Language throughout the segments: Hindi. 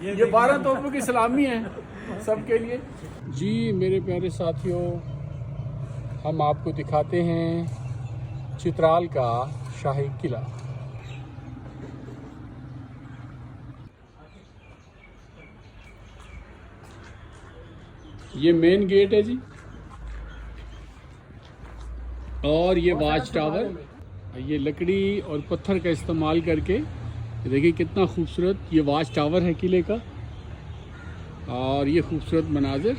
ये 12 तोपों की सलामी है सबके लिए। जी मेरे प्यारे साथियों, हम आपको दिखाते हैं चित्राल का शाही किला। ये मेन गेट है जी, और ये वाच टावर। ये लकड़ी और पत्थर का इस्तेमाल करके देखिए कितना खूबसूरत ये वाच टावर है किले का, और ये खूबसूरत मनाजिर।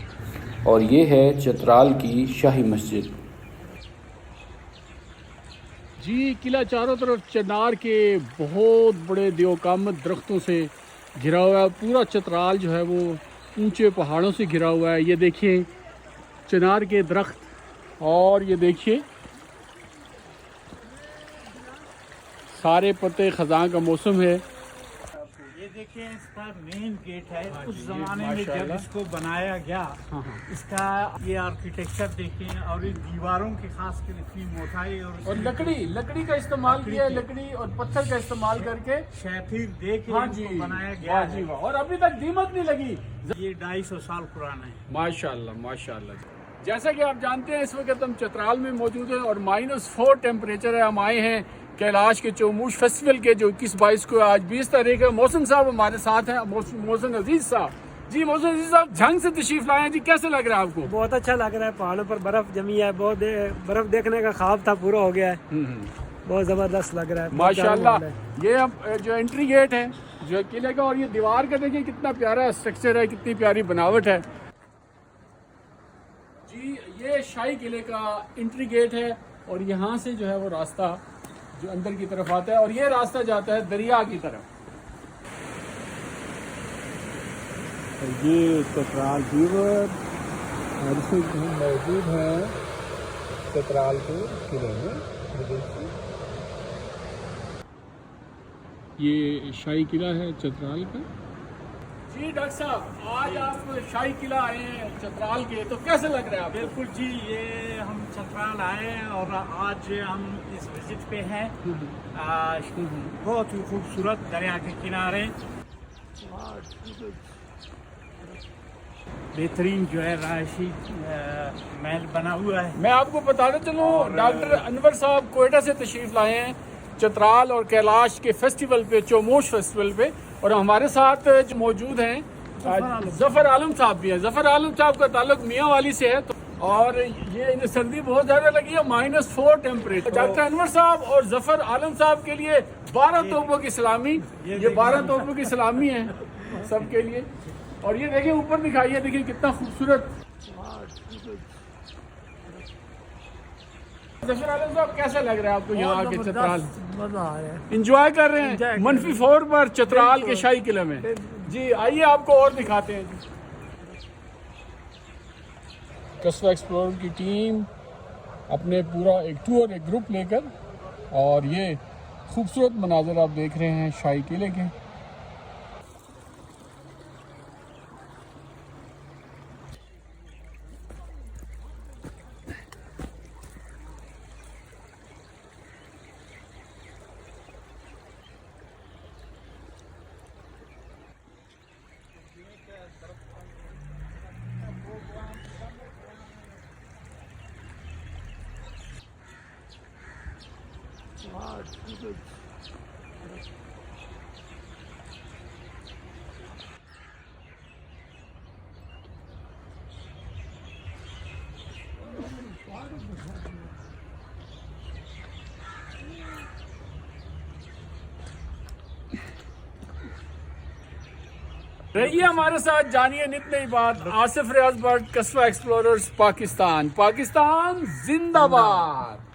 और ये है चित्राल की शाही मस्जिद। जी किला चारों तरफ चिनार के बहुत बड़े देवकामत दरख्तों से घिरा हुआ है। पूरा चित्राल जो है वो ऊंचे पहाड़ों से घिरा हुआ है। ये देखिए चिनार के दरख्त, और ये देखिए सारे पत्ते, खजां का मौसम है। ये देखिए इसका मेन गेट है। उस जमाने में जब इसको बनाया गया, इसका ये आर्किटेक्चर देखिए, और ये दीवारों की खास कर इतनी मोटाई और लकड़ी का इस्तेमाल किया है, लकड़ी और पत्थर का इस्तेमाल करके शैथिर दे के इसको बनाया गया वाह जी वाह, और अभी तक दीमक नहीं लगी। ये 250 साल पुराना है। माशाल्लाह माशाल्लाह। जैसा कि आप जानते हैं इस वक्त हम चित्राल में मौजूद हैं और -4 टेम्परेचर है। हम आए हैं कैलाश के चौमूश फेस्टिवल के, जो 21-22 को, आज 20 तारीख है। मौसम साहब हमारे साथ हैं, मौसम अजीज साहब। जी मौसम अजीज साहब, झंग से तशरीफ लाए हैं जी, कैसे लग रहा है आपको? बहुत अच्छा लग रहा है। पहाड़ों पर बर्फ जमी है, बहुत बर्फ देखने का ख्वाब था, पूरा हो गया है। बहुत जबरदस्त लग रहा है माशाल्लाह। ये अब जो एंट्री गेट है जो किले का, और ये दीवार का देखिए कितना प्यारा स्ट्रक्चर है, कितनी प्यारी बनावट है जी। ये शाही किले का एंट्री गेट है, और यहाँ से जो है वो रास्ता जो अंदर की तरफ आता है, और ये रास्ता जाता है दरिया की तरफ। ये चित्राल रिवर मौजूद है चित्राल के किले में। ये शाही किला है चित्राल का। जी डॉक्टर साहब, आज आप शाही किला आए हैं चित्राल के, तो कैसे लग रहा है आपको? बिल्कुल जी, ये हम चित्राल आए हैं और आज हम इस विजिट पे हैं। बहुत ही खूबसूरत दरिया के किनारे बेहतरीन जो है रहायशी महल बना हुआ है। मैं आपको बताते चलूँ, डॉक्टर अनवर साहब कोयटा से तशरीफ लाए हैं चित्राल और कैलाश के फेस्टिवल पे, चौमोश फेस्टिवल पे, और हमारे साथ जो मौजूद हैं जफर आलम साहब भी हैं। जफर आलम साहब का ताल्लुक मियाँ वाली से है, तो और ये इन्हें सर्दी बहुत ज़्यादा लगी है, -4 टेम्परेचर। डॉक्टर अनवर साहब और जफर आलम साहब के लिए 12 तोपों की सलामी। ये 12 तोपों की सलामी है सबके लिए। और ये देखिए ऊपर दिखाइए, देखिए कितना खूबसूरत। जफर आलम साहब, कैसा लग रहा है आपको यहाँ आके चित्राल? मजा आ रहा है, इंजॉय कर रहे हैं -4 पर चित्राल के शाही किले में। जी आइए आपको और दिखाते हैं। कस्बा एक्सप्लोरर की टीम अपने पूरा एक टूर, एक ग्रुप लेकर, और ये खूबसूरत मनाजिर आप देख रहे हैं शाही किले के। रहिए हमारे साथ, जानिए नित नई बात। आसिफ रियाज भट्ट, कस्बा एक्सप्लोरर्स पाकिस्तान। पाकिस्तान जिंदाबाद।